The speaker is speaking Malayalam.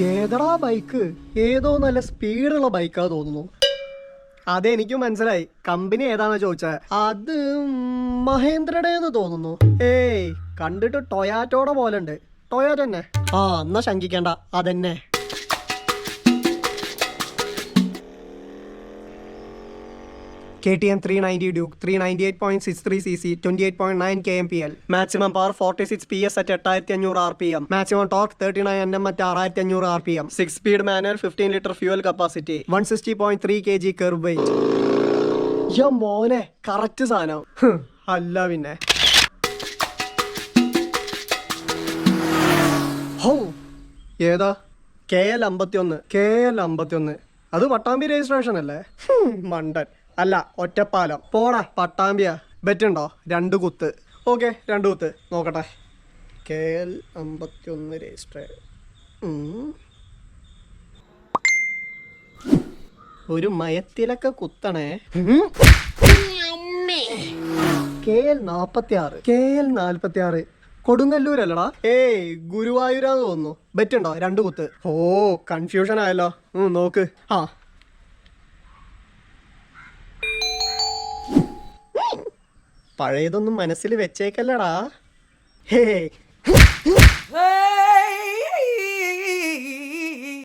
ഏതടാ ബൈക്ക്? ഏതോ നല്ല സ്പീഡുള്ള ബൈക്കാ തോന്നുന്നു. അതെനിക്ക് മനസ്സിലായി. കമ്പനി ഏതാണെന്ന് ചോദിച്ചത്. അത് മഹേന്ദ്രയുടേന്ന് തോന്നുന്നു. ഏയ്, കണ്ടിട്ട് ടൊയാറ്റോടെ പോലെ ഉണ്ട്. ടൊയാറ്റോ തന്നെ. എന്നാ ശങ്കിക്കണ്ട, അതന്നെ. KTM 390 Duke, 398.63cc, 28.9 kmpl. Maximum power 46 PS at 8500 RPM. Maximum torque 39 Nm at 6500 RPM. 6-speed manual, 15 liter fuel capacity, 160.3 kg curb weight. മോനെ, കറക്റ്റ് സാധനം. അല്ല പിന്നെ. ഏതാ? KL 51. അത് പട്ടാമ്പി രജിസ്ട്രേഷൻ അല്ലേ? മണ്ടൻ. അല്ല, ഒറ്റപ്പാലം. പോടാ, പട്ടാമ്പിയാ. ബെറ്റുണ്ടോ? 2 കുത്ത്. ഓക്കെ, 2 കുത്ത്. നോക്കട്ടെ. KL 51 register. ഒരു മയത്തിലൊക്കെ കുത്തണേ. KL 46. കൊടുങ്ങല്ലൂരല്ലടാ? ഏയ്, ഗുരുവായൂരാന്ന് തോന്നുന്നു. ബെറ്റുണ്ടോ? 2 കുത്ത്. കൺഫ്യൂഷൻ ആയല്ലോ. നോക്ക്. പഴയതൊന്നും മനസ്സിൽ വെച്ചേക്കല്ലടാ. ഹേ